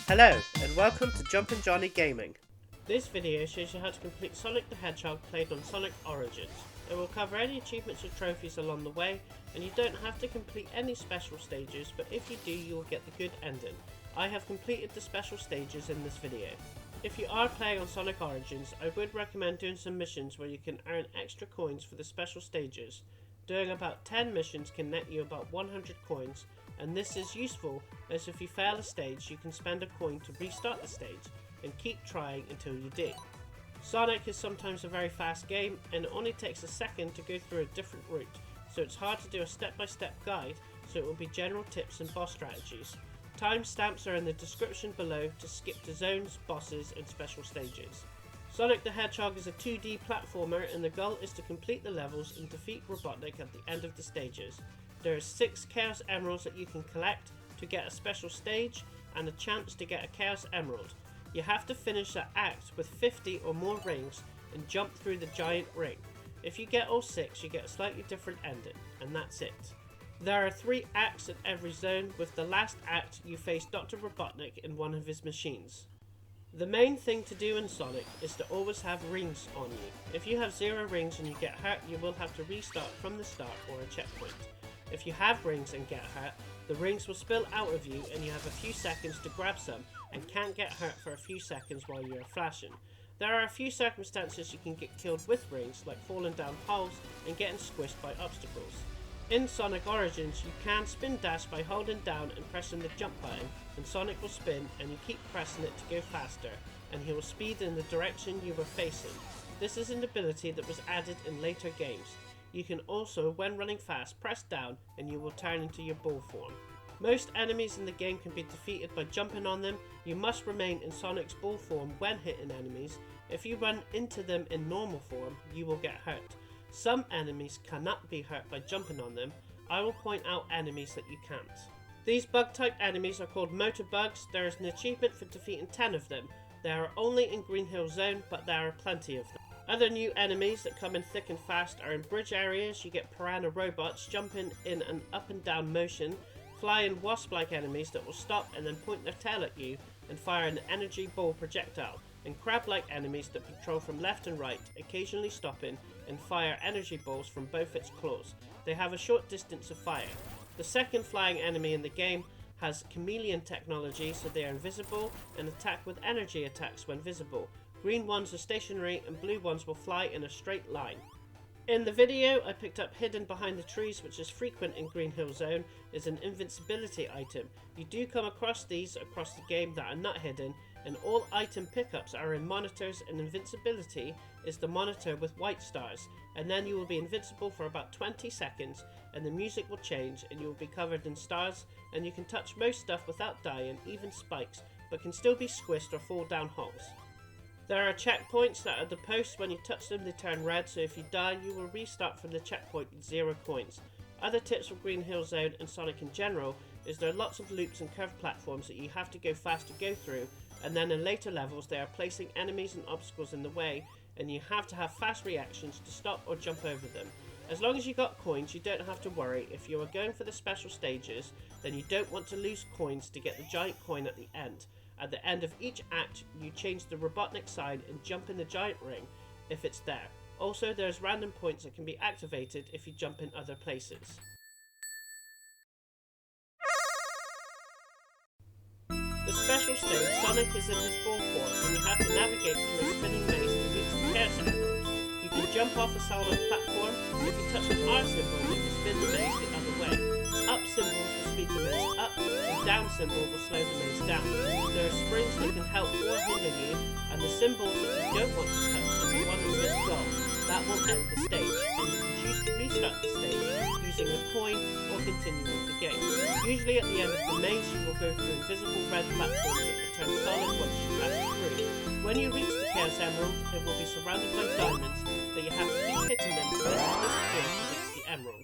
Hello, and welcome to Jumpin' Johnny Gaming. This video shows you how to complete Sonic the Hedgehog played on Sonic Origins. It will cover any achievements or trophies along the way, and you don't have to complete any special stages, but if you do, you will get the good ending. I have completed the special stages in this video. If you are playing on Sonic Origins, I would recommend doing some missions where you can earn extra coins for the special stages. Doing about 10 missions can net you about 100 coins, and this is useful as if you fail a stage you can spend a coin to restart the stage and keep trying until you do. Sonic is sometimes a very fast game and it only takes a second to go through a different route, so it's hard to do a step-by-step guide, so it will be general tips and boss strategies. Timestamps are in the description below to skip to zones, bosses and special stages. Sonic the Hedgehog is a 2D platformer and the goal is to complete the levels and defeat Robotnik at the end of the stages. There are 6 Chaos Emeralds that you can collect to get a special stage and a chance to get a Chaos Emerald. You have to finish that act with 50 or more rings and jump through the giant ring. If you get all 6, you get a slightly different ending, and that's it. There are 3 acts in every zone. With the last act, you face Dr. Robotnik in one of his machines. The main thing to do in Sonic is to always have rings on you. If you have 0 rings and you get hurt, you will have to restart from the start or a checkpoint. If you have rings and get hurt, the rings will spill out of you and you have a few seconds to grab some and can't get hurt for a few seconds while you are flashing. There are a few circumstances you can get killed with rings, like falling down holes and getting squished by obstacles. In Sonic Origins, you can spin dash by holding down and pressing the jump button, and Sonic will spin and you keep pressing it to go faster, and he will speed in the direction you were facing. This is an ability that was added in later games. You can also, when running fast, press down and you will turn into your ball form. Most enemies in the game can be defeated by jumping on them. You must remain in Sonic's ball form when hitting enemies. If you run into them in normal form, you will get hurt. Some enemies cannot be hurt by jumping on them. I will point out enemies that you can't. These bug type enemies are called motor bugs. There is an achievement for defeating 10 of them. They are only in Green Hill Zone, but there are plenty of them. Other new enemies that come in thick and fast are in bridge areas. You get piranha robots jumping in an up and down motion, flying wasp-like enemies that will stop and then point their tail at you and fire an energy ball projectile, and crab-like enemies that patrol from left and right, occasionally stopping and fire energy balls from both its claws. They have a short distance of fire. The second flying enemy in the game has chameleon technology, so they are invisible and attack with energy attacks when visible. Green ones are stationary and blue ones will fly in a straight line. In the video, I picked up Hidden Behind the Trees, which is frequent in Green Hill Zone, is an invincibility item. You do come across these across the game that are not hidden, and all item pickups are in monitors, and invincibility is the monitor with white stars, and then you will be invincible for about 20 seconds, and the music will change and you will be covered in stars, and you can touch most stuff without dying, even spikes, but can still be squished or fall down holes. There are checkpoints that are the posts. When you touch them they turn red, so if you die you will restart from the checkpoint with 0 coins. Other tips for Green Hill Zone and Sonic in general is there are lots of loops and curved platforms that you have to go fast to go through, and then in later levels they are placing enemies and obstacles in the way and you have to have fast reactions to stop or jump over them. As long as you got coins you don't have to worry. If you are going for the special stages then you don't want to lose coins to get the giant coin at the end. At the end of each act, you change the Robotnik sign and jump in the giant ring if it's there. Also, there's random points that can be activated if you jump in other places. The special stage, Sonic is in his ball form and you have to navigate through a spinning maze to reach the Chaos Emeralds. You can jump off a solid platform. If you touch an R symbol, you can spin the maze the other way. Up symbols will speed the maze up, and down symbol will slow the maze down. There are springs that can help or hinder you, and the symbols that you don't want to touch is the one that says go. That will end the stage, and you can choose to restart the stage using a coin or continue with the game. Usually at the end of the maze you will go through invisible red platforms that will turn solid once you pass through. When you reach the Chaos Emerald, it will be surrounded by diamonds that you have to keep hitting them so they will disappear to reach the emerald.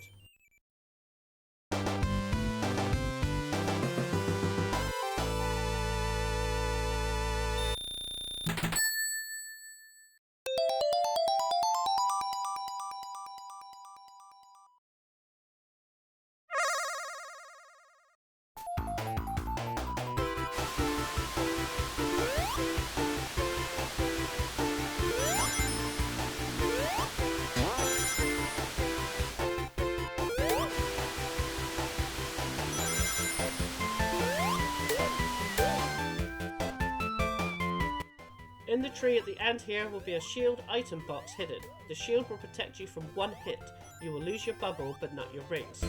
In the tree at the end here will be a shield item box hidden. The shield will protect you from one hit. You will lose your bubble but not your rings.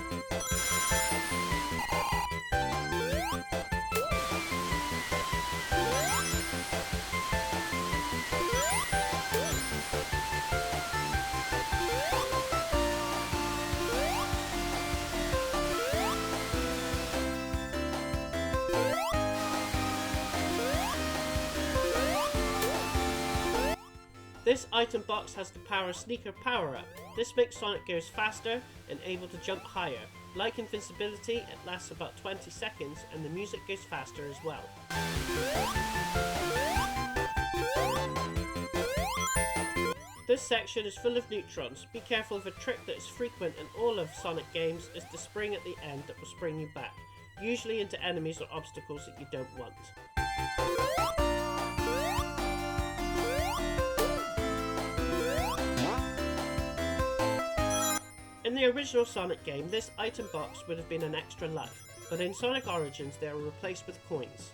This item box has the Power Sneaker power-up. This makes Sonic goes faster and able to jump higher. Like invincibility, it lasts about 20 seconds and the music goes faster as well. This section is full of neutrons. Be careful of a trick that is frequent in all of Sonic games is the spring at the end that will spring you back, usually into enemies or obstacles that you don't want. In the original Sonic game, this item box would have been an extra life, but in Sonic Origins they are replaced with coins.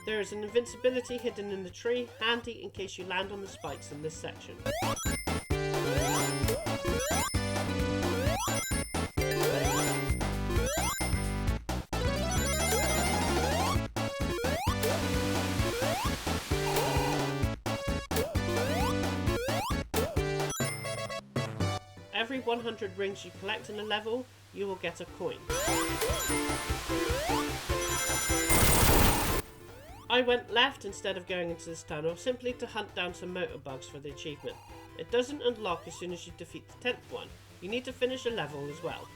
There is an invincibility hidden in the tree, handy in case you land on the spikes in this section. Every 100 rings you collect in a level, you will get a coin. I went left instead of going into this tunnel simply to hunt down some motor bugs for the achievement. It doesn't unlock as soon as you defeat the 10th one. You need to finish a level as well.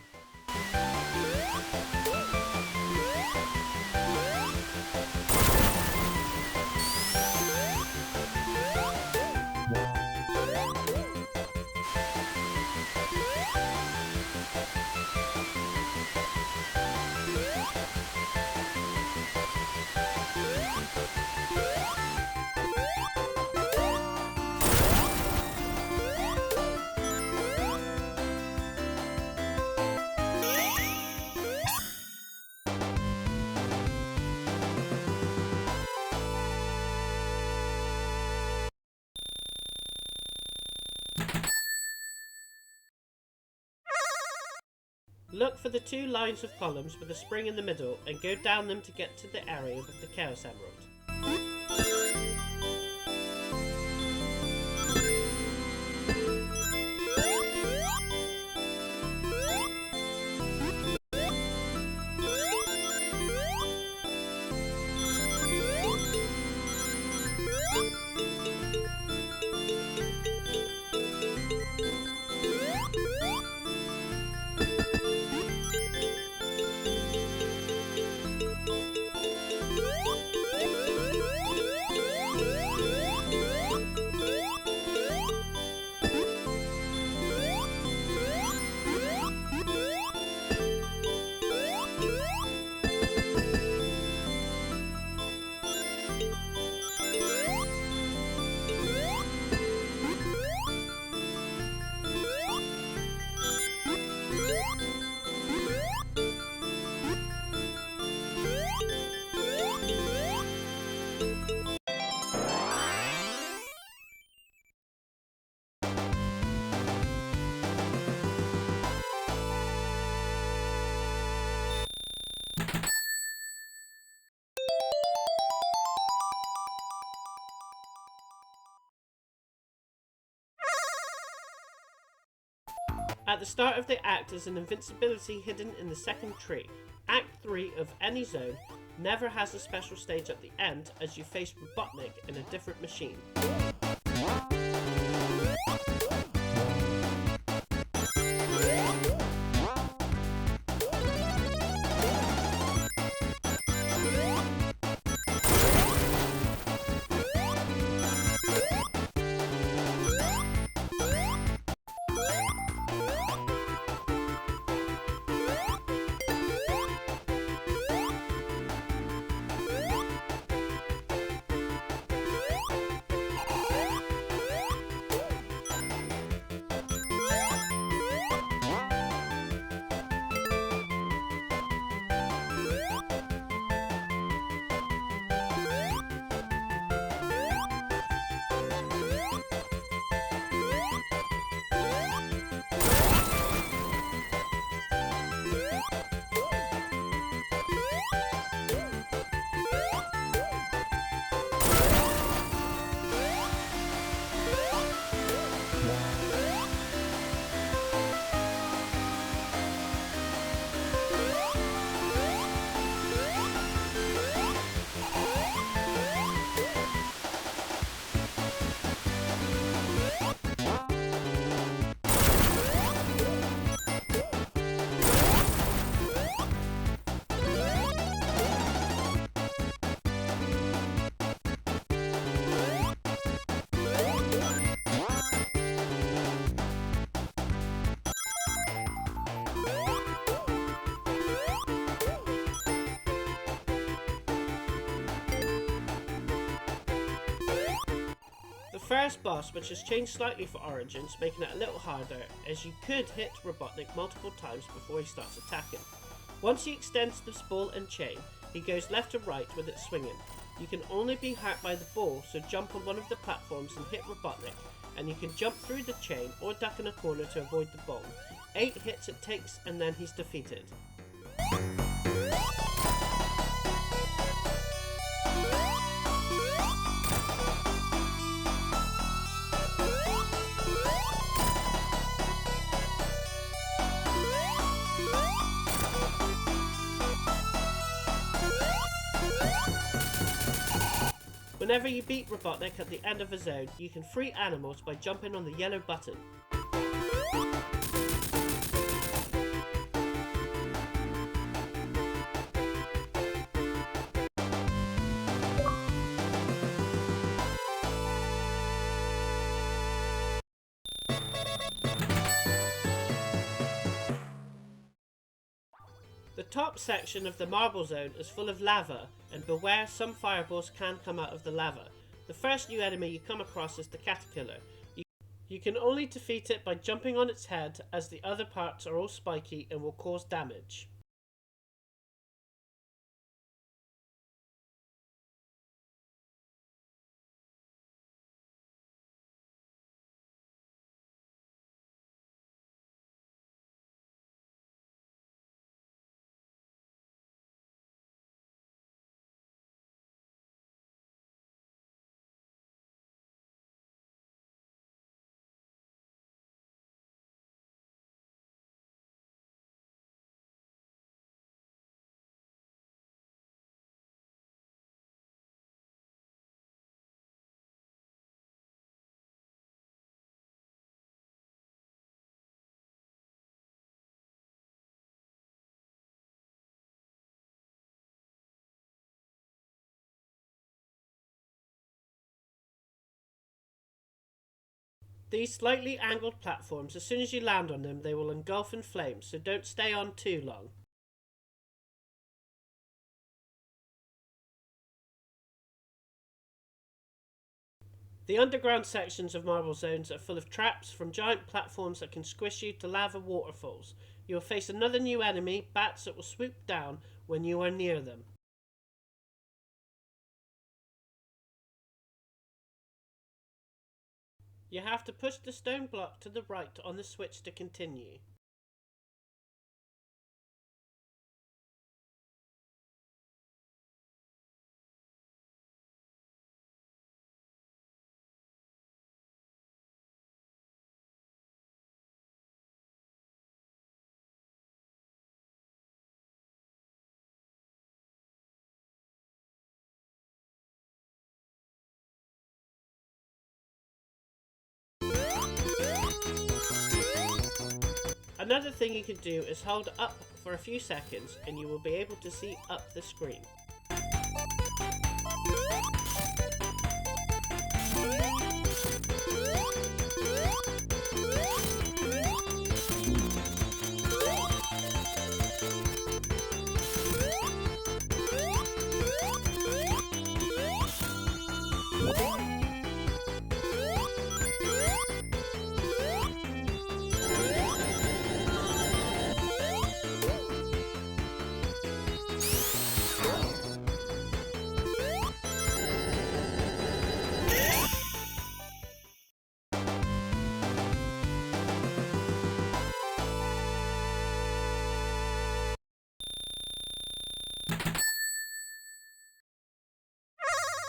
Look for the two lines of columns with a spring in the middle and go down them to get to the area with the Chaos Emerald. At the start of the act is an invincibility hidden in the second tree. Act 3 of any zone never has a special stage at the end as you face Robotnik in a different machine. first boss, which has changed slightly for Origins, making it a little harder, as you could hit Robotnik multiple times before he starts attacking. Once he extends this ball and chain, he goes left to right with it swinging. You can only be hurt by the ball, so jump on one of the platforms and hit Robotnik, and you can jump through the chain or duck in a corner to avoid the bomb. 8 hits it takes and then he's defeated. Whenever you beat Robotnik at the end of a zone, you can free animals by jumping on the yellow button. The top section of the marble zone is full of lava, and beware, some fireballs can come out of the lava. The first new enemy you come across is the caterpillar. You can only defeat it by jumping on its head, as the other parts are all spiky and will cause damage. These slightly angled platforms, as soon as you land on them, they will engulf in flames, so don't stay on too long. The underground sections of marble zones are full of traps, from giant platforms that can squish you to lava waterfalls. You will face another new enemy, bats that will swoop down when you are near them. You have to push the stone block to the right on the switch to continue. Another thing you can do is hold up for a few seconds and you will be able to see up the screen.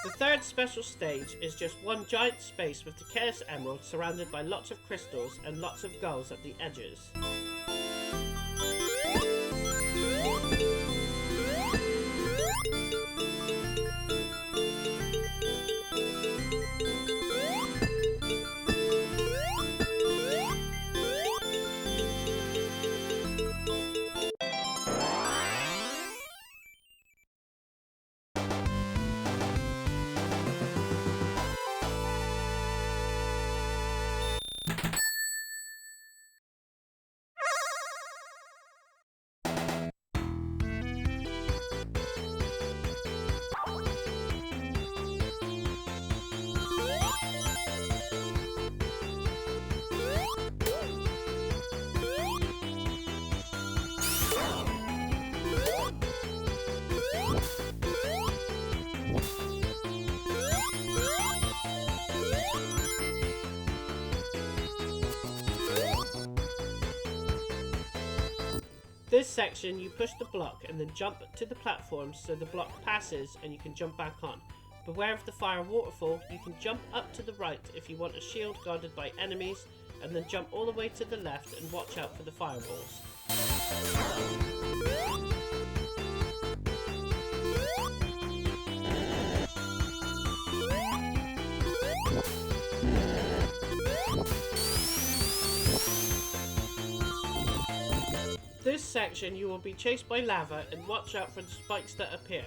The third special stage is just one giant space with the Chaos Emerald surrounded by lots of crystals and lots of gulls at the edges. This section you push the block and then jump to the platforms so the block passes and you can jump back on. Beware of the fire waterfall. You can jump up to the right if you want a shield guarded by enemies, and then jump all the way to the left and watch out for the fireballs. This section you will be chased by lava, and watch out for the spikes that appear.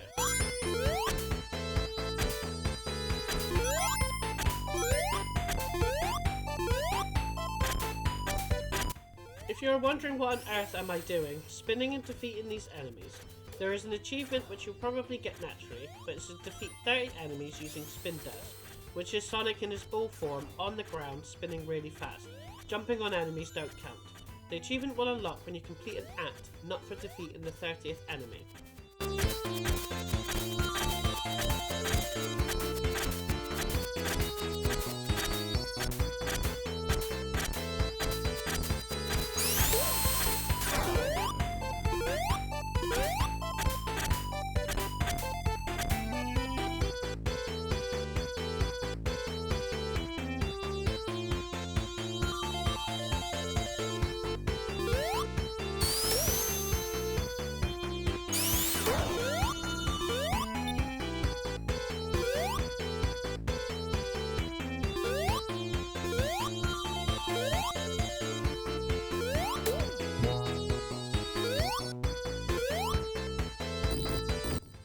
If you are wondering what on earth am I doing, spinning and defeating these enemies, there is an achievement which you'll probably get naturally, but it's to defeat 30 enemies using spin dash, which is Sonic in his ball form on the ground spinning really fast. Jumping on enemies don't count. The achievement will unlock when you complete an act, not for defeating the 30th enemy.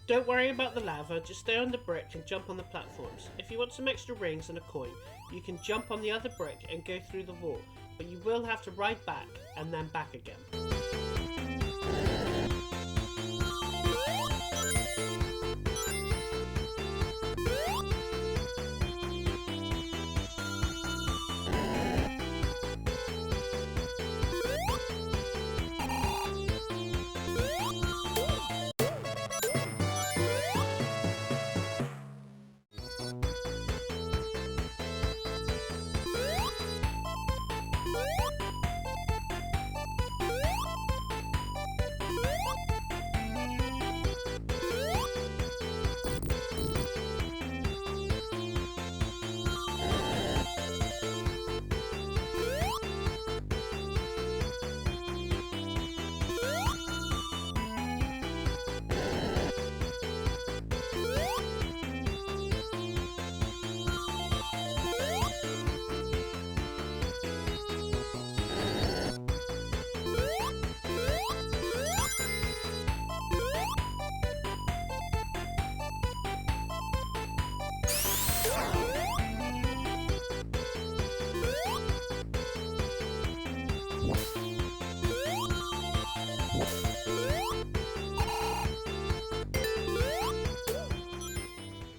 Don't worry about the lava, just stay on the brick and jump on the platforms. If you want some extra rings and a coin, you can jump on the other brick and go through the wall, but you will have to ride back and then back again.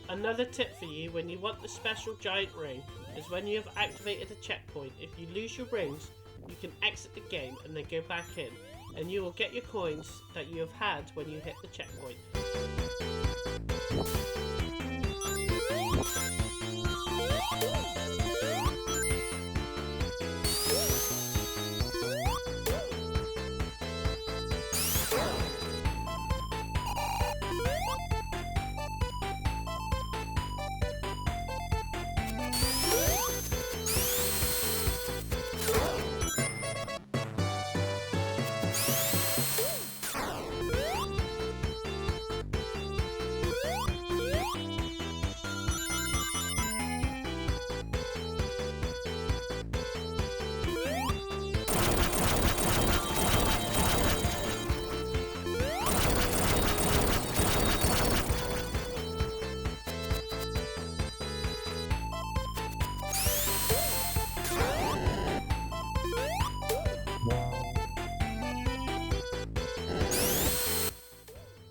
Another tip for you when you want the special giant ring is when you have activated a checkpoint. If you lose your rings, you can exit the game and then go back in, and you will get your coins that you have had when you hit the checkpoint.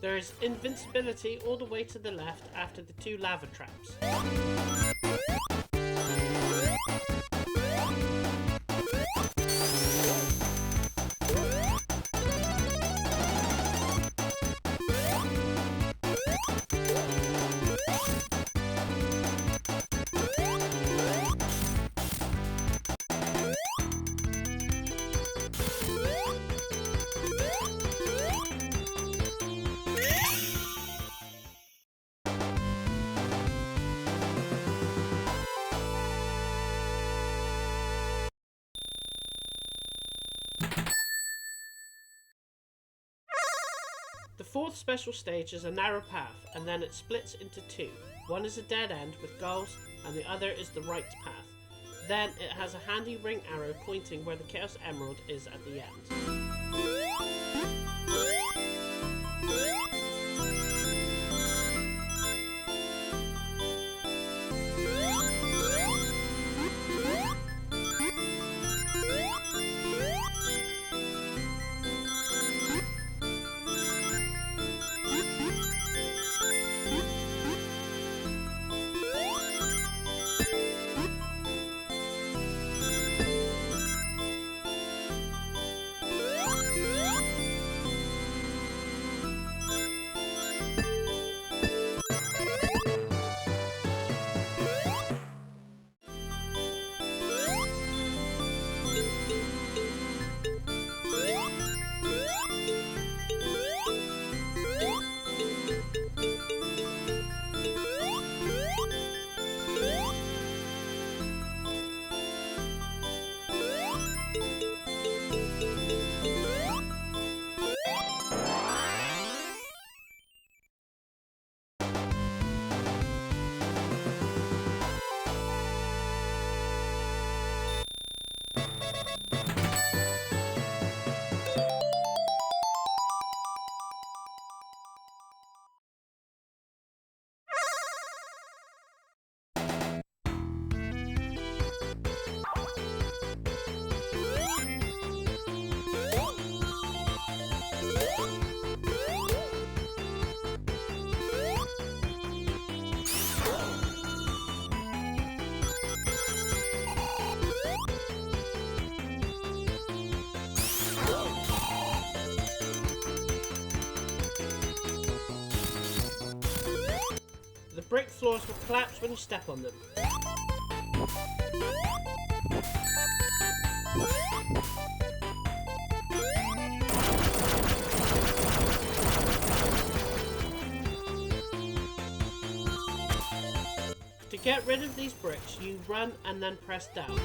There is invincibility all the way to the left after the 2 lava traps. The fourth special stage is a narrow path, and then it splits into two. One is a dead end with goals, and the other is the right path. Then it has a handy ring arrow pointing where the Chaos Emerald is at the end. The brick floors will collapse when you step on them. To get rid of these bricks, you run and then press down.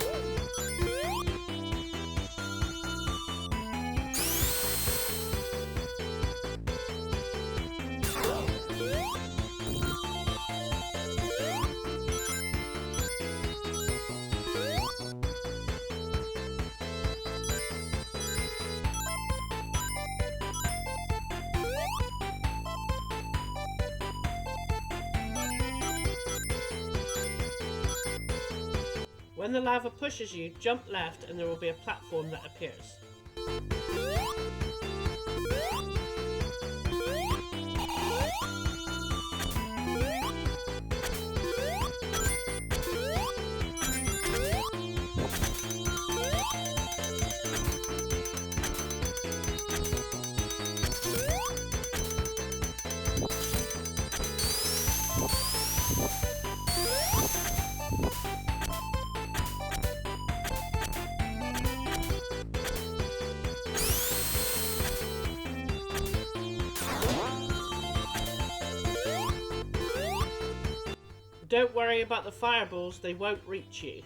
When the lava pushes you, jump left and there will be a platform that appears. Don't worry about the fireballs, they won't reach you.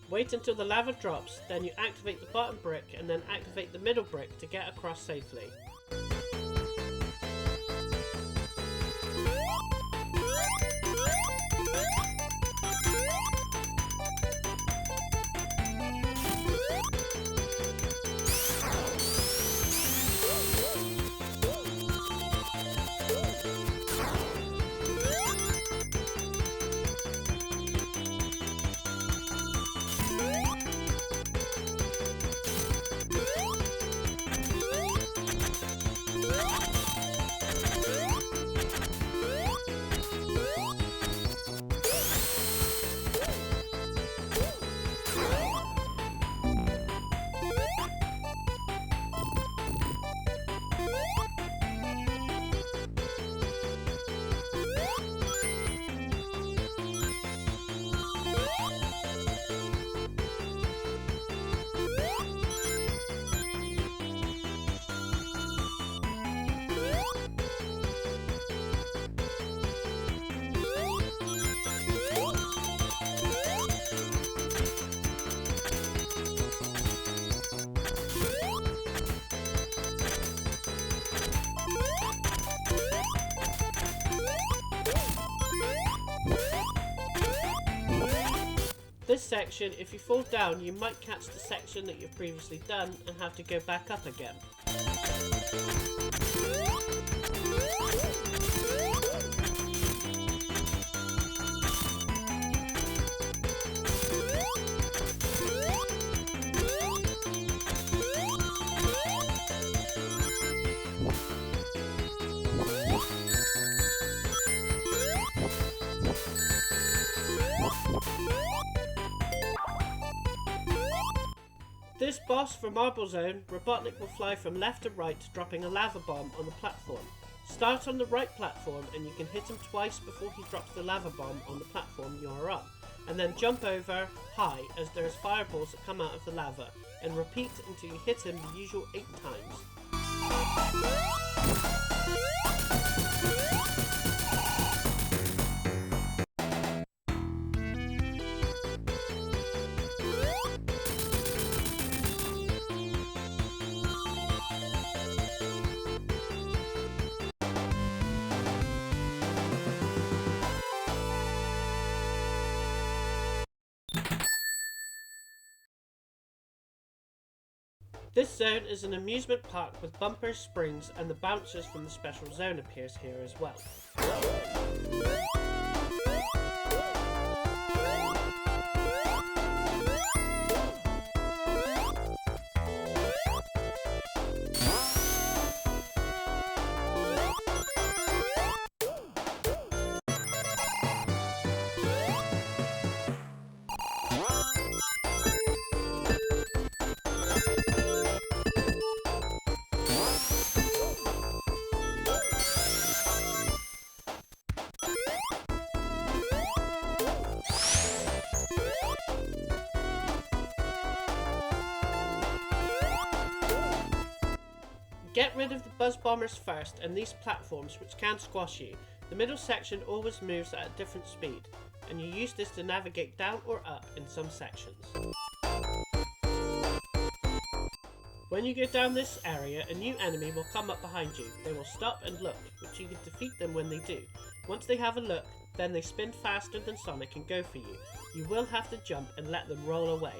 Wait until the lava drops, then you activate the bottom brick and then activate the middle brick to get across safely. This section, if you fall down, you might catch the section that you've previously done and have to go back up again. This boss for Marble Zone, Robotnik will fly from left to right, dropping a lava bomb on the platform. Start on the right platform and you can hit him twice before he drops the lava bomb on the platform you are on, and then jump over high as there's fireballs that come out of the lava, and repeat until you hit him the usual 8 times. This zone is an amusement park with bumpers, springs, and the bouncers from the special zone appears here as well. Get rid of the buzz bombers first and these platforms which can squash you. The middle section always moves at a different speed, and you use this to navigate down or up in some sections. When you go down this area, a new enemy will come up behind you. They will stop and look, which you can defeat them when they do. Once they have a look, then they spin faster than Sonic and go for you. You will have to jump and let them roll away.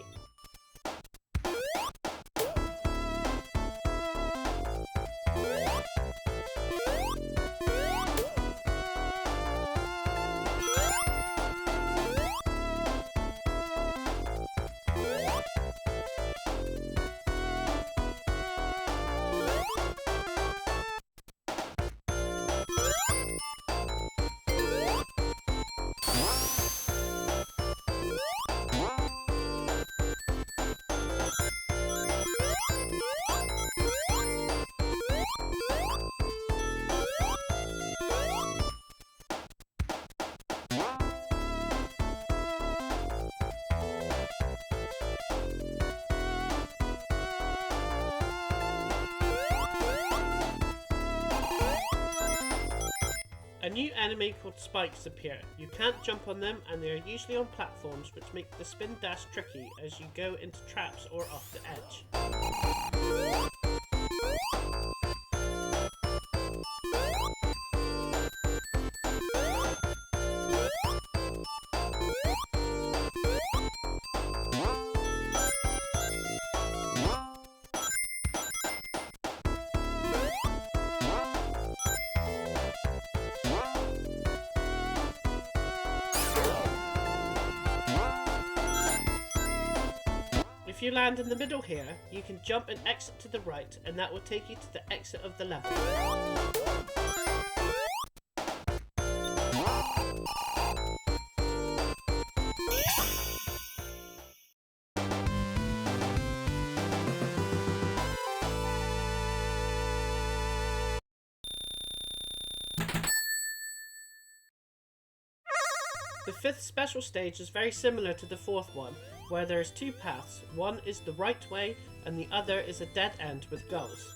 A new enemy called spikes appear. You can't jump on them and they are usually on platforms, which make the spin dash tricky as you go into traps or off the edge. If you land in the middle here, you can jump and exit to the right, and that will take you to the exit of the level. The 5th special stage is very similar to the 4th one, where there is 2 paths. One is the right way and the other is a dead end with gulls.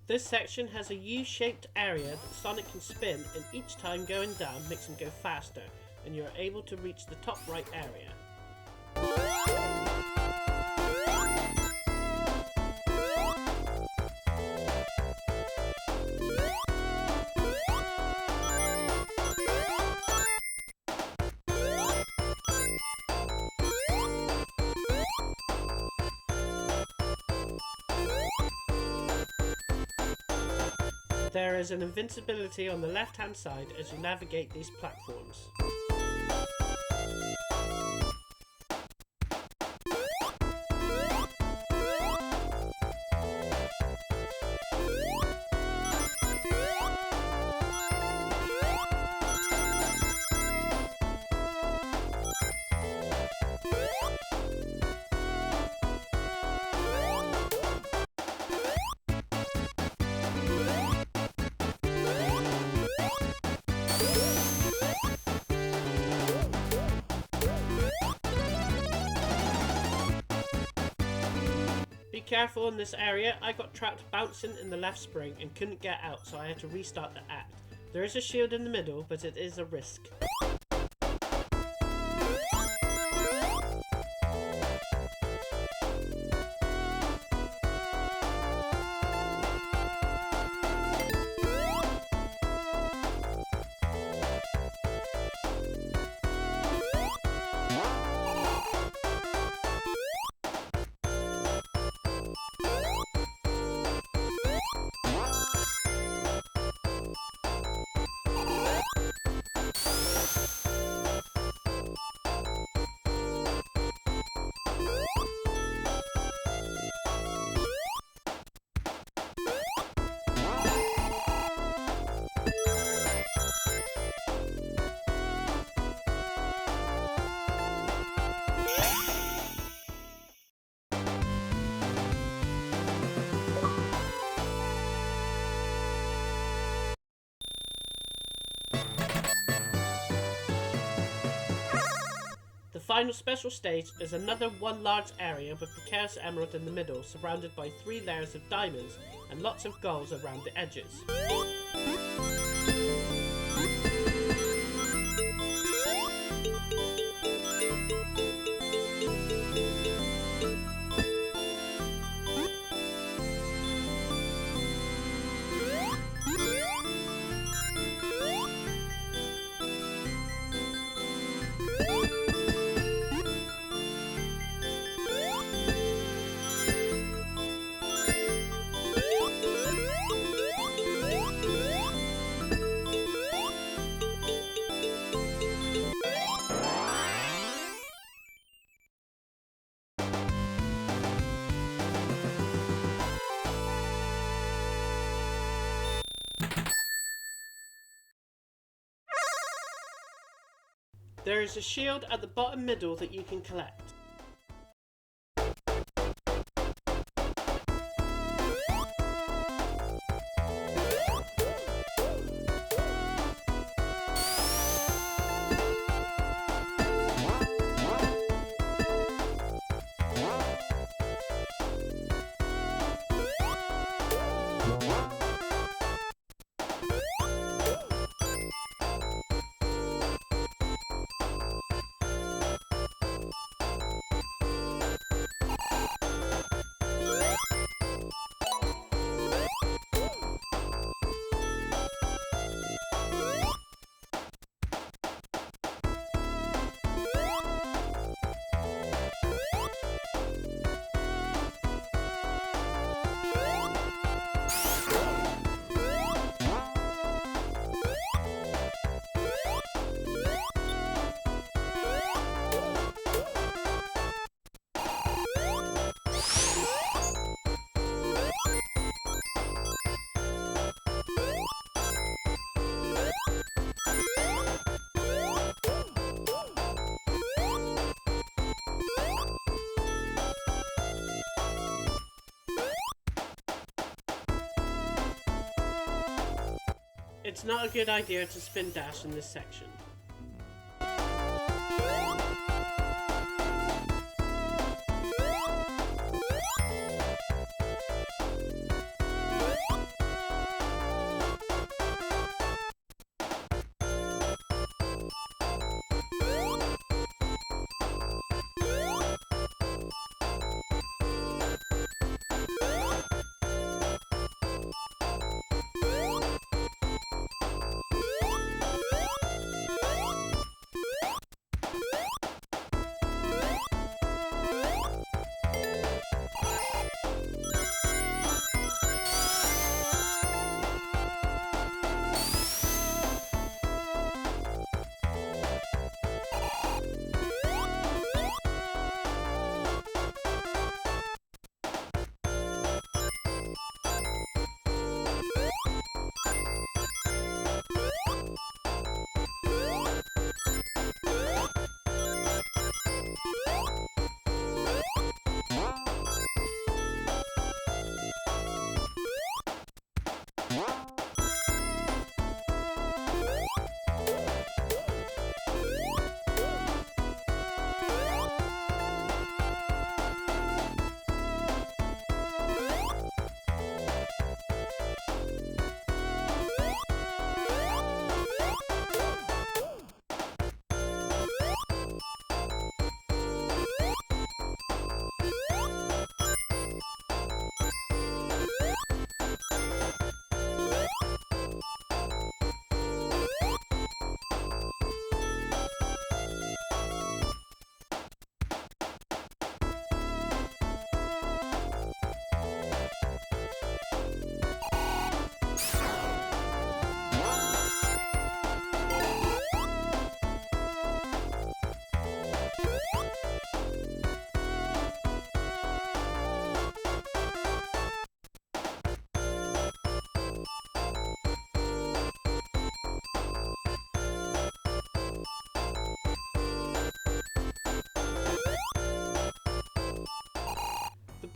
This section has a U-shaped area that Sonic can spin, and each time going down makes him go faster, and you are able to reach the top right area. There is an invincibility on the left hand side as you navigate these platforms. Be careful in this area. I got trapped bouncing in the left spring and couldn't get out, so I had to restart the act. There is a shield in the middle, but it is a risk. The final special stage is another one large area with the Chaos Emerald in the middle, surrounded by 3 layers of diamonds and lots of goals around the edges. There is a shield at the bottom middle that you can collect. It's not a good idea to spin dash in this section.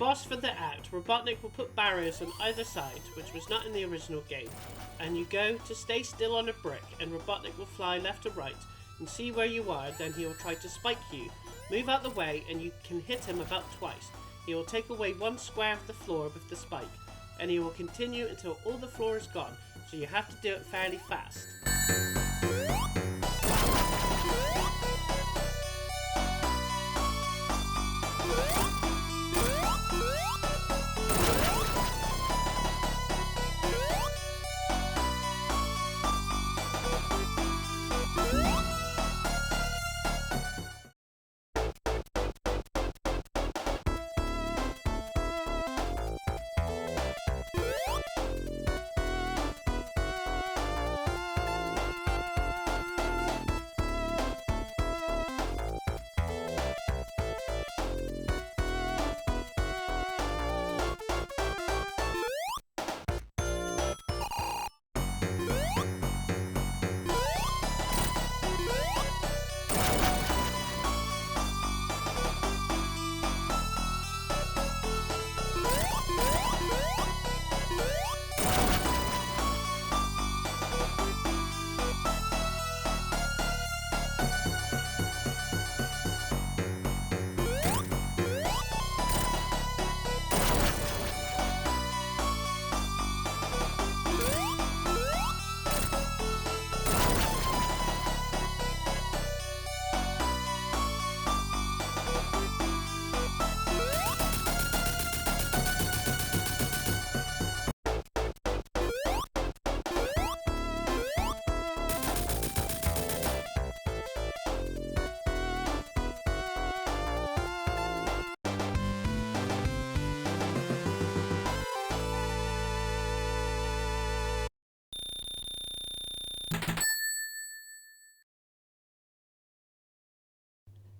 boss for the act, Robotnik will put barriers on either side, which was not in the original game, and you go to stay still on a brick and Robotnik will fly left or right and see where you are, then he will try to spike you. Move out the way and you can hit him about twice. He will take away one square of the floor with the spike, and he will continue until all the floor is gone, so you have to do it fairly fast.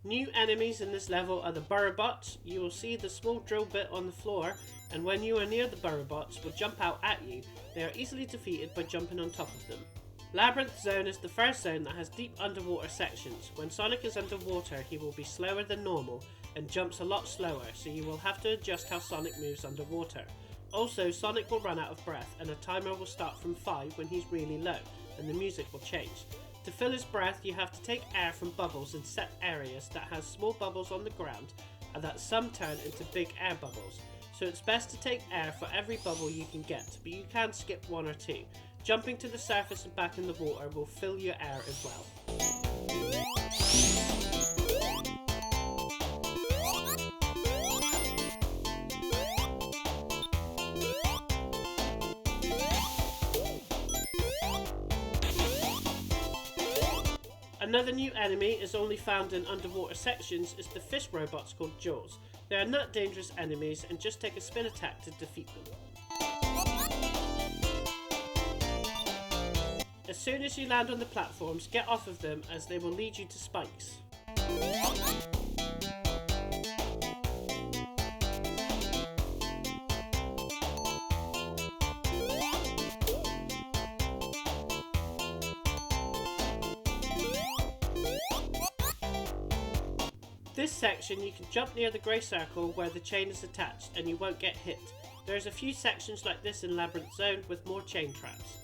New enemies in this level are the burrow-bots. You will see the small drill bit on the floor, and when you are near the burrow-bots will jump out at you. They are easily defeated by jumping on top of them. Labyrinth Zone is the first zone that has deep underwater sections. When Sonic is underwater, he will be slower than normal and jumps a lot slower, so you will have to adjust how Sonic moves underwater. Also, Sonic will run out of breath and a timer will start from 5 when he's really low, and the music will change. To fill his breath, you have to take air from bubbles in set areas that has small bubbles on the ground and that some turn into big air bubbles. So it's best to take air for every bubble you can get, but you can skip 1 or 2. Jumping to the surface and back in the water will fill your air as well. Another new enemy is only found in underwater sections is the fish robots called Jaws. They are not dangerous enemies and just take a spin attack to defeat them. As soon as you land on the platforms, get off of them as they will lead you to spikes. This section you can jump near the grey circle where the chain is attached and you won't get hit. There's a few sections like this in Labyrinth Zone with more chain traps.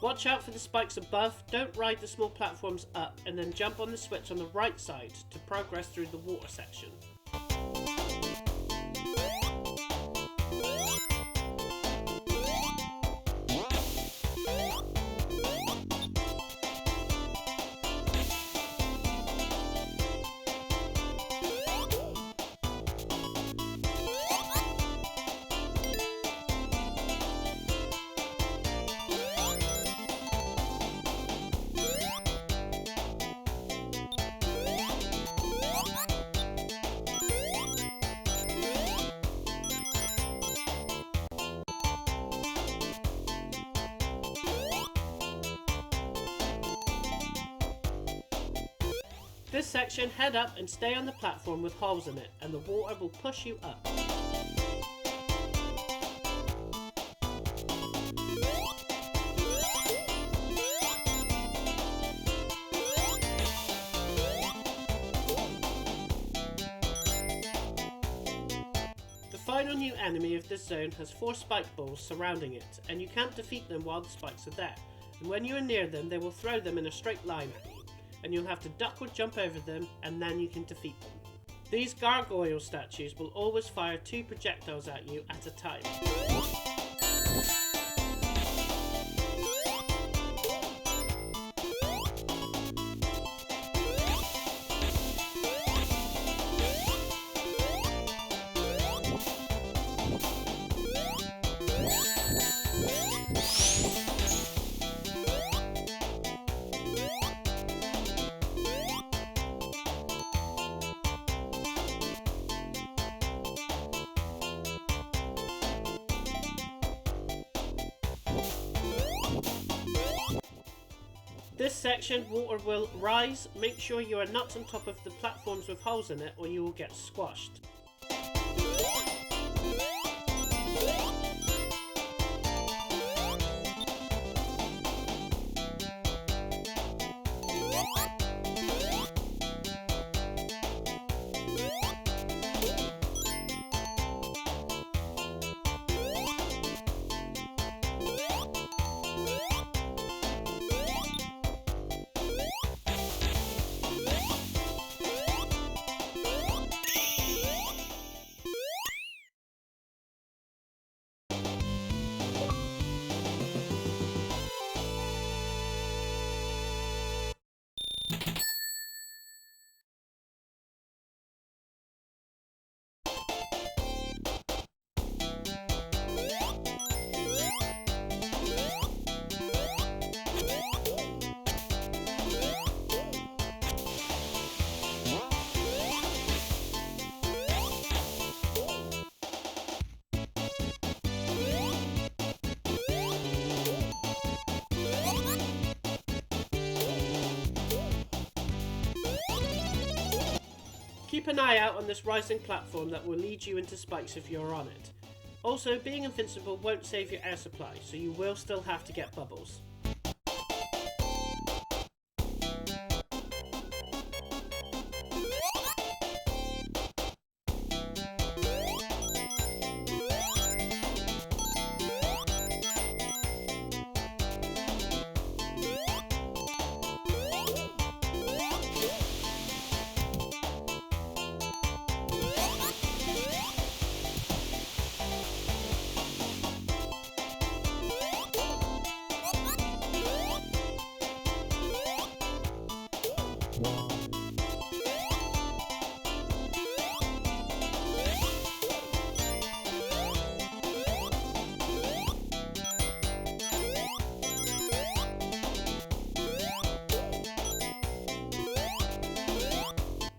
Watch out for the spikes above, don't ride the small platforms up and then jump on the switch on the right side to progress through the water section. This section, head up and stay on the platform with holes in it, and the water will push you up. final new enemy of this zone has 4 spike balls surrounding it, and you can't defeat them while the spikes are there, and when you are near them they will throw them in a straight line at you, and you'll have to duck or jump over them, and then you can defeat them. These gargoyle statues will always fire 2 projectiles at you at a time. This section, water will rise. Make sure you are not on top of the platforms with holes in it or you will get squashed. Keep an eye out on this rising platform that will lead you into spikes if you're on it. Also, being invincible won't save your air supply, so you will still have to get bubbles.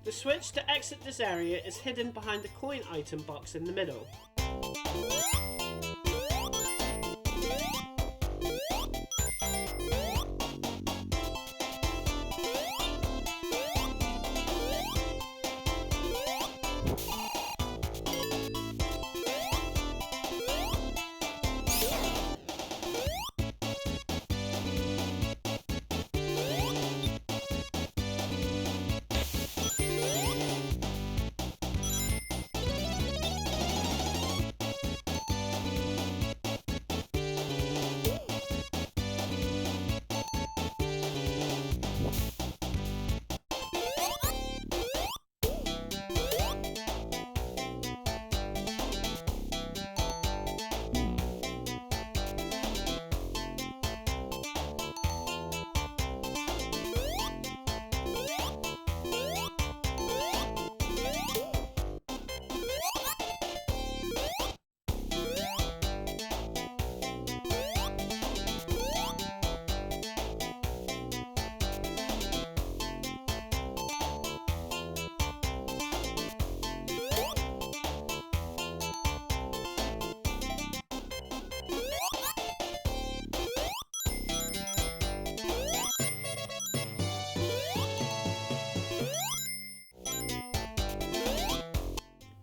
The switch to exit this area is hidden behind the coin item box in the middle.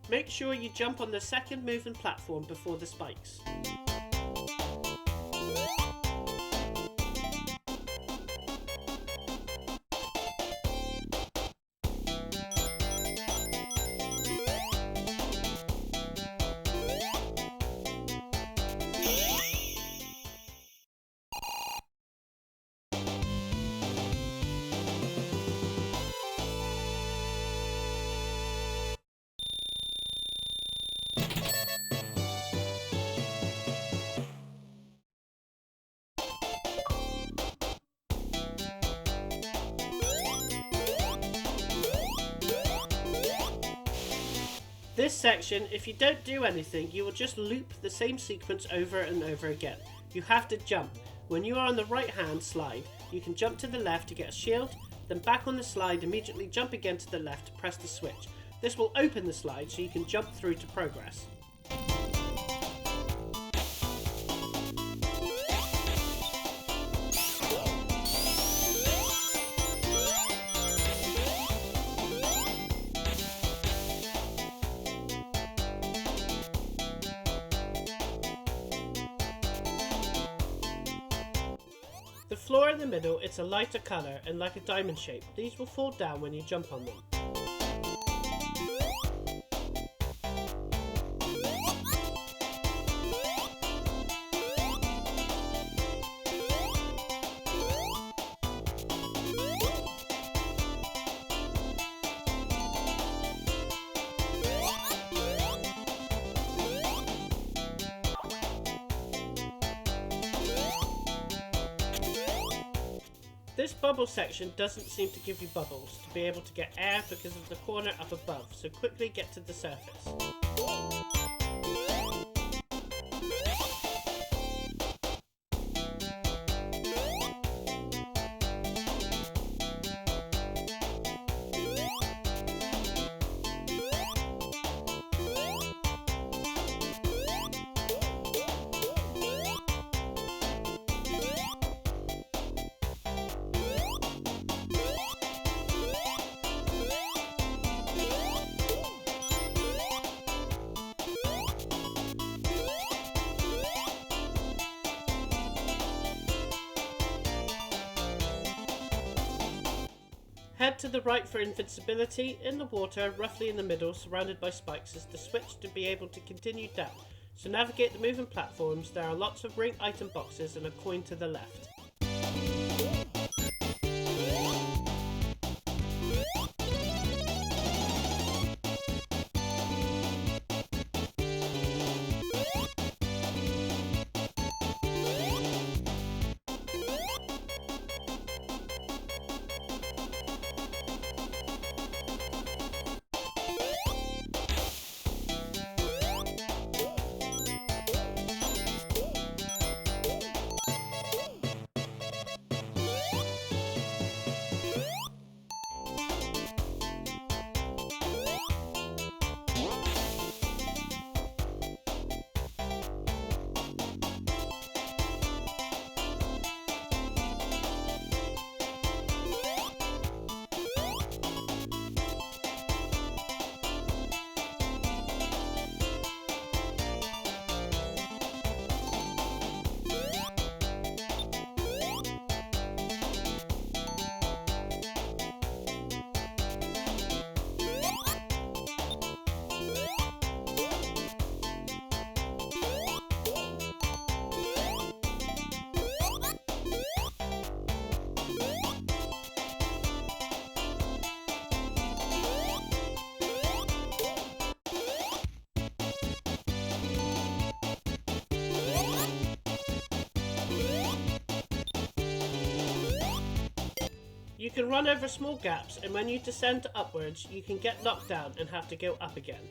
Make sure you jump on the second moving platform before the spikes. This section, if you don't do anything, you will just loop the same sequence over and over again. You have to jump. When you are on the right hand slide, you can jump to the left to get a shield, then back on the slide, immediately jump again to the left to press the switch. This will open the slide so you can jump through to progress. The floor in the middle, it's a lighter colour and like a diamond shape. These will fall down when you jump on them. This bubble section doesn't seem to give you bubbles to be able to get air because of the corner up above, so quickly get to the surface. Head to the right for invincibility. In the water, roughly in the middle, surrounded by spikes, is the switch to be able to continue down. So navigate the moving platforms. There are lots of ring item boxes and a coin to the left. You can run over small gaps, and when you descend upwards, you can get knocked down and have to go up again.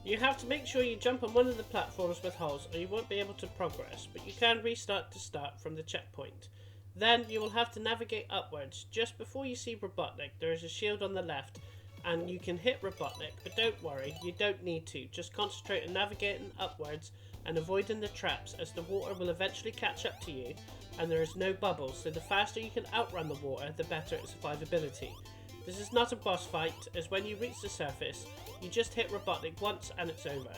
You have to make sure you jump on one of the platforms with holes or you won't be able to progress, but you can restart to start from the checkpoint. Then you will have to navigate upwards. Just before you see Robotnik, there is a shield on the left, and you can hit Robotnik, but don't worry, you don't need to. Just concentrate on navigating upwards and avoiding the traps, as the water will eventually catch up to you, and there is no bubbles, so the faster you can outrun the water, the better its survivability. This is not a boss fight, as when you reach the surface, you just hit Robotnik once and it's over.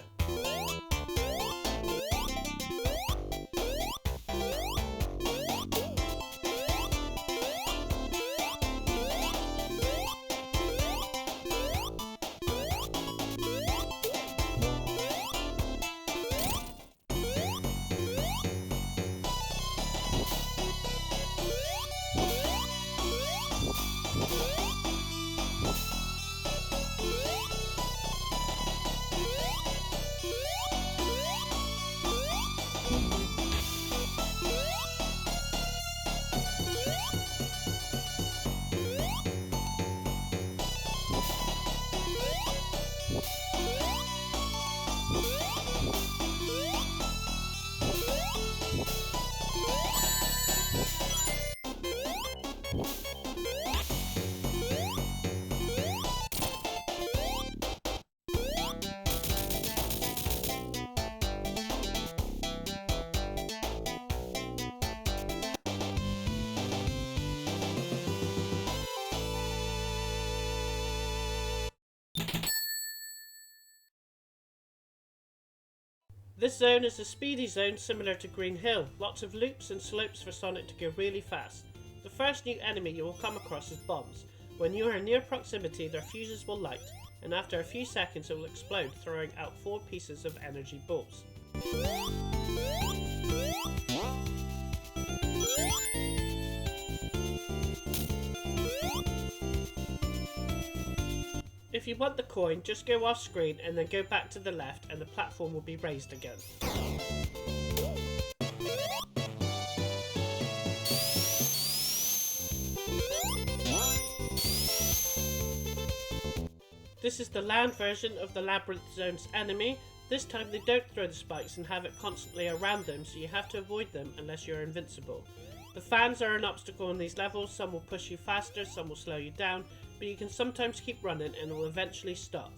This zone is a speedy zone similar to Green Hill, lots of loops and slopes for Sonic to go really fast. The first new enemy you will come across is bombs. When you are near proximity, their fuses will light, and after a few seconds it will explode, throwing out 4 pieces of energy balls. If you want the coin, just go off screen and then go back to the left and the platform will be raised again. This is the land version of the Labyrinth zone's enemy. This time they don't throw the spikes and have it constantly around them, so you have to avoid them unless you're invincible. The fans are an obstacle in these levels. Some will push you faster, some will slow you down, but you can sometimes keep running and it will eventually stop.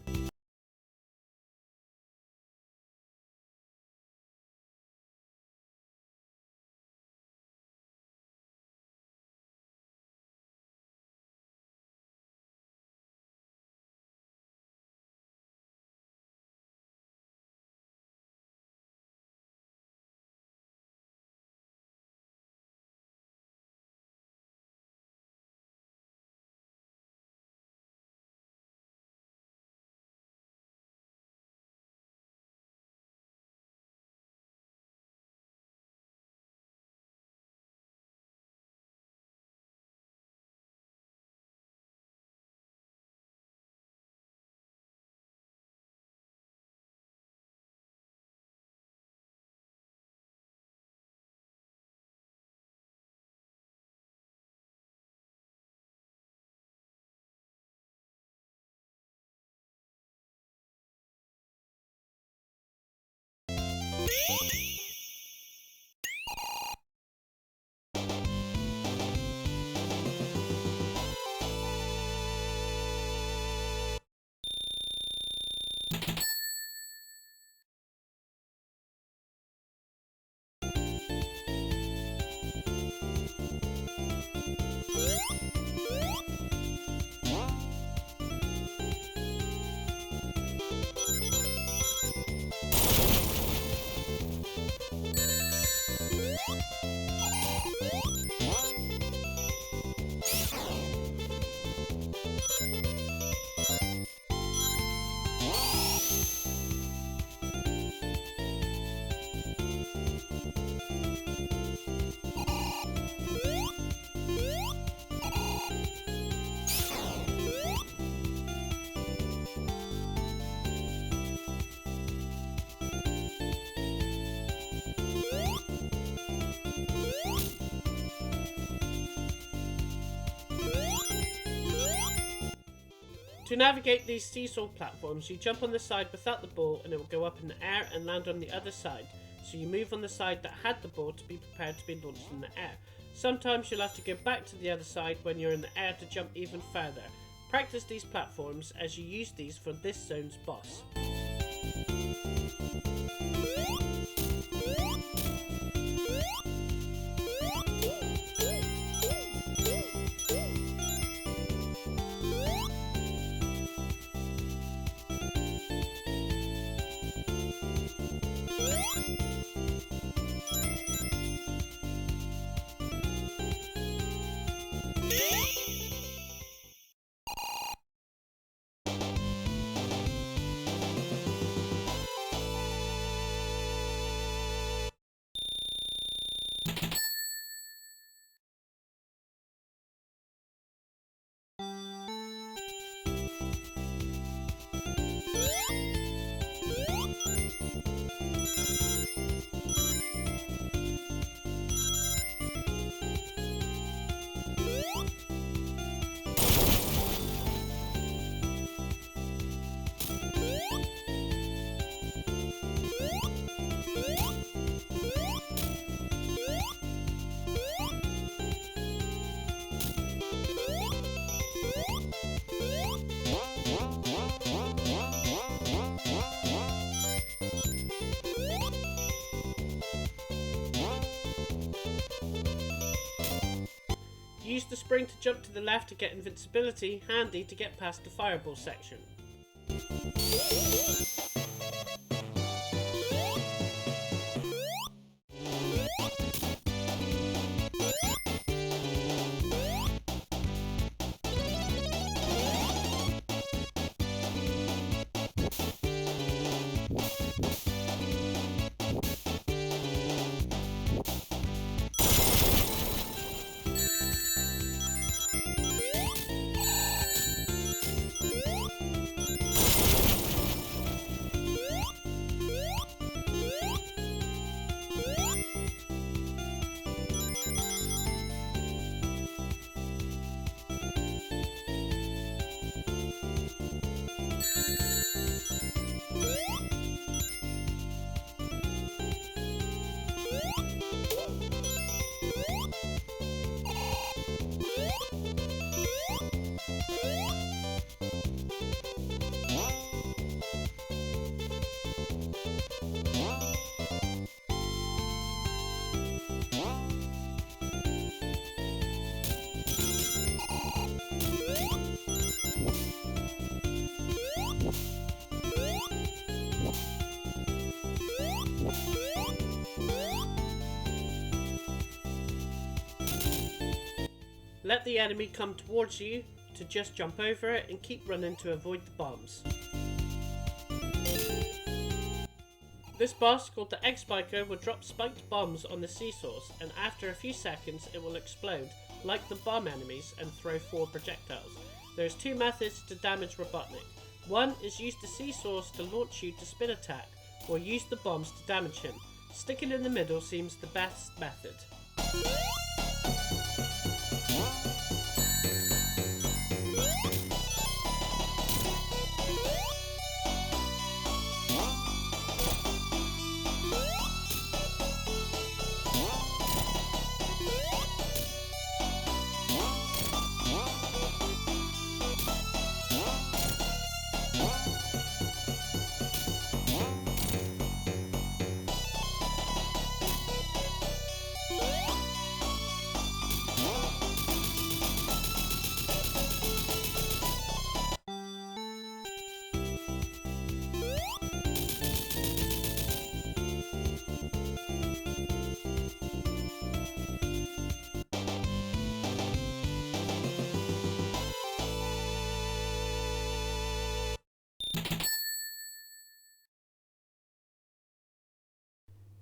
To navigate these seesaw platforms, you jump on the side without the ball and it will go up in the air and land on the other side. so you move on the side that had the ball to be prepared to be launched in the air. Sometimes you'll have to go back to the other side when you're in the air to jump even further. Practice these platforms as you use these for this zone's boss. Use the spring to jump to the left to get invincibility, handy to get past the fireball section. Let the enemy come towards you to just jump over it and keep running to avoid the bombs. This boss, called the Egg Spiker, will drop spiked bombs on the seesaws, and after a few seconds it will explode, like the bomb enemies, and throw 4 projectiles. There's 2 methods to damage Robotnik. One is use the seesaws to launch you to spin attack, or use the bombs to damage him. Sticking in the middle seems the best method.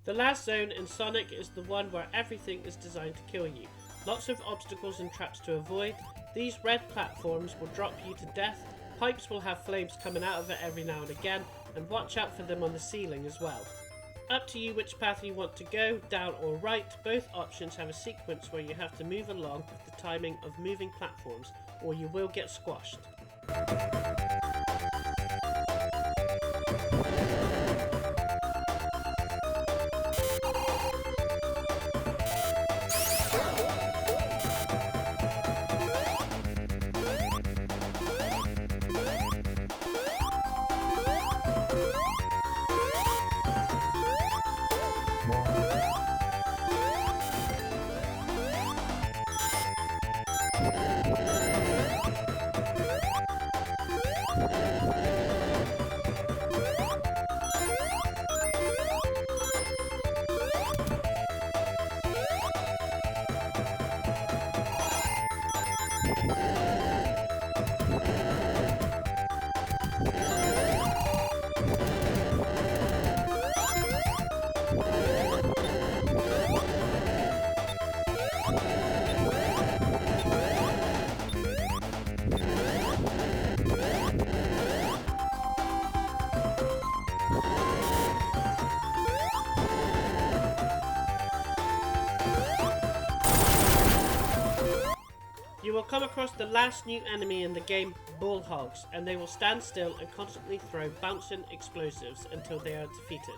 The last zone in Sonic is the one where everything is designed to kill you. Lots of obstacles and traps to avoid. These red platforms will drop you to death, pipes will have flames coming out of it every now and again, and watch out for them on the ceiling as well. Up to you which path you want to go, down or right. Both options have a sequence where you have to move along with the timing of moving platforms, or you will get squashed. come across the last new enemy in the game, bullhogs, and they will stand still and constantly throw bouncing explosives until they are defeated.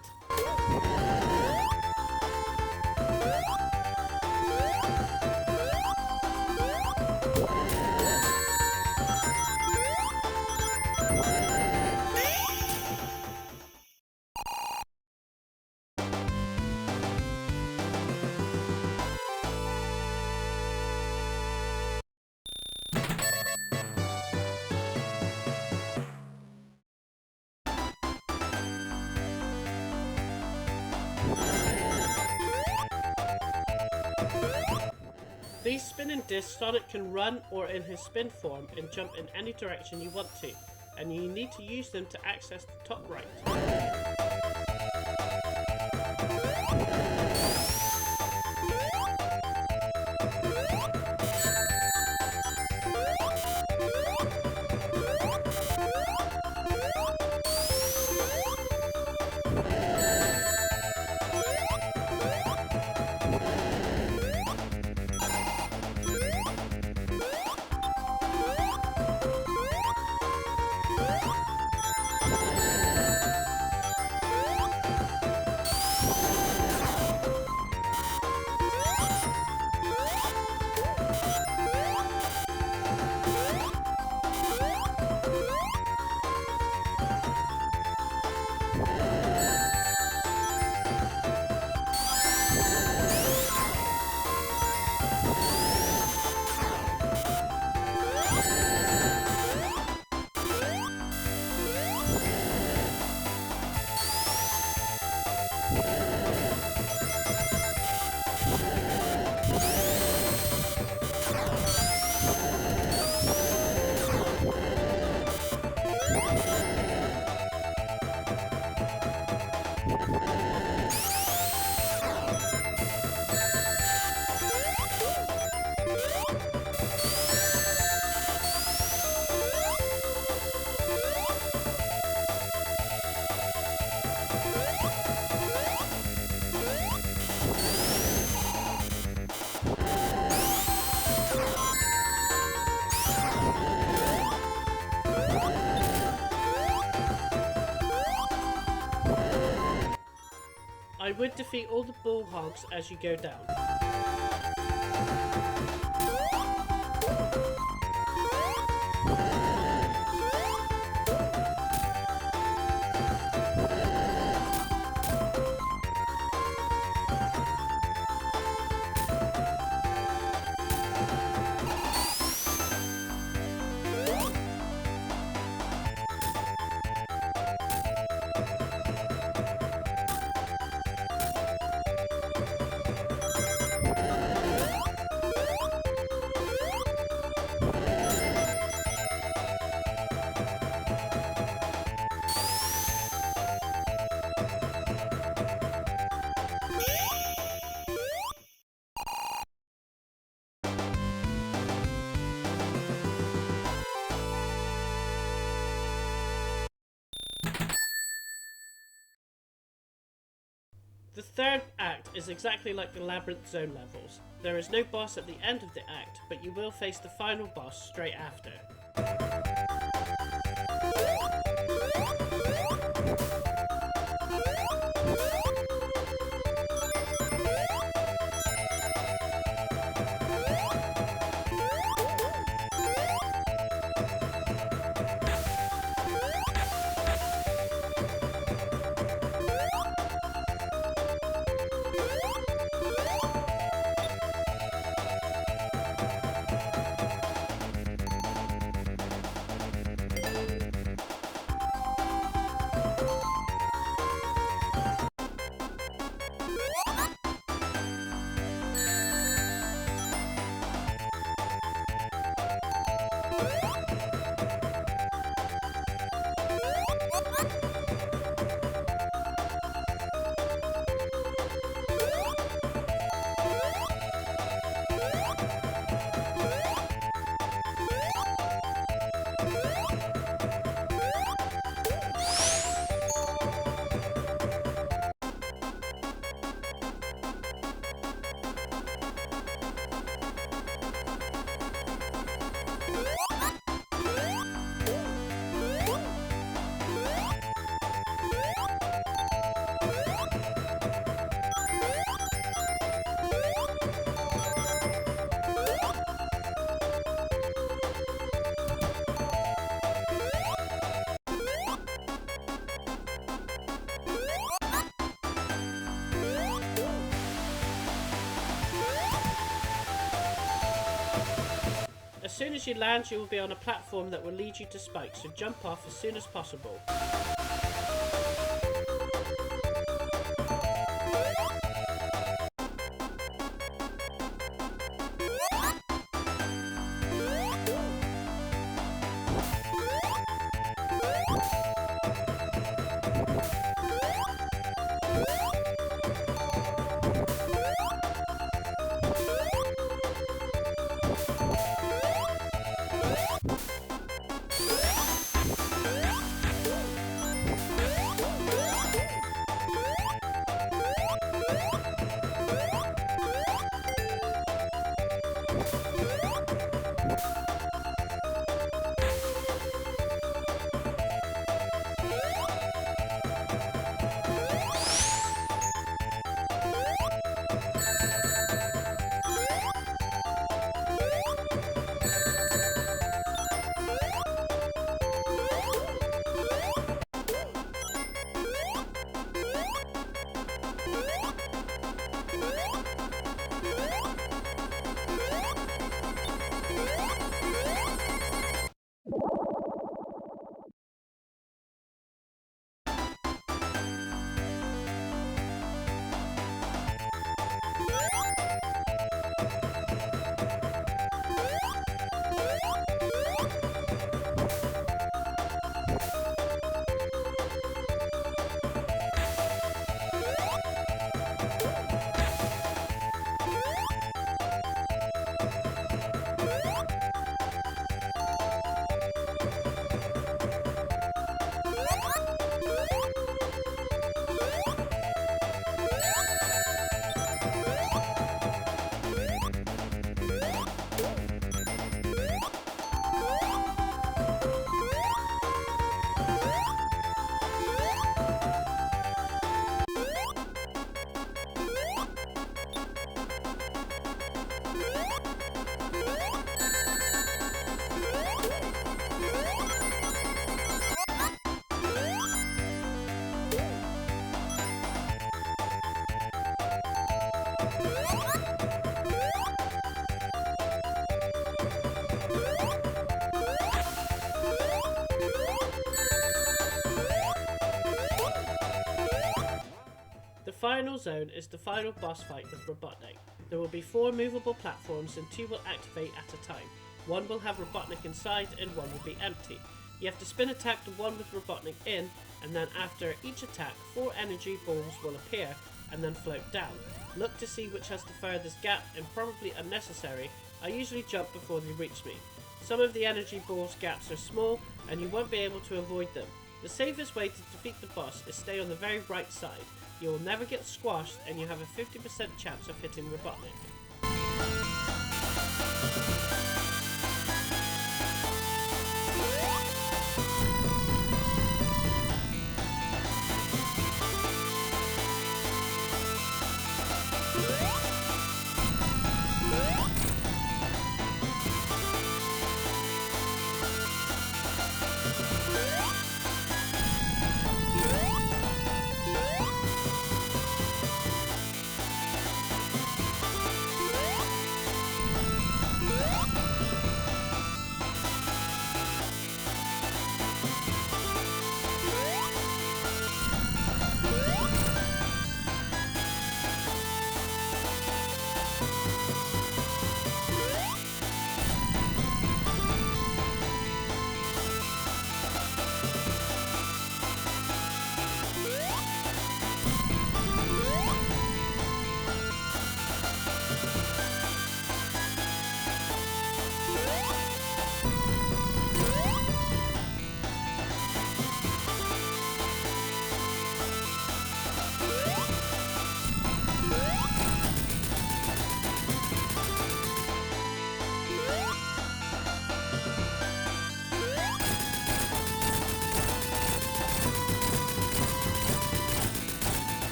These spinning discs, Sonic can run or in his spin form and jump in any direction you want to, and you need to use them to access the top right. I would defeat all the bullhogs as you go down. The third act is exactly like the Labyrinth zone levels. There is no boss at the end of the act, but you will face the final boss straight after. As soon as you land, you will be on a platform that will lead you to spikes, so jump off as soon as possible. The final zone is the final boss fight with Robotnik. There will be 4 movable platforms and 2 will activate at a time. One will have Robotnik inside and one will be empty. You have to spin attack the one with Robotnik in, and then after each attack 4 energy balls will appear and then float down. Look to see which has the furthest gap and probably unnecessary. I usually jump before they reach me. Some of the energy balls gaps are small and you won't be able to avoid them. The safest way to defeat the boss is stay on the very right side. You will never get squashed and you have a 50% chance of hitting Robotnik.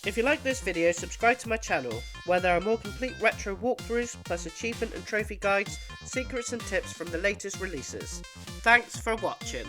If you like this video, subscribe to my channel, where there are more complete retro walkthroughs, plus achievement and trophy guides, secrets and tips from the latest releases. Thanks for watching.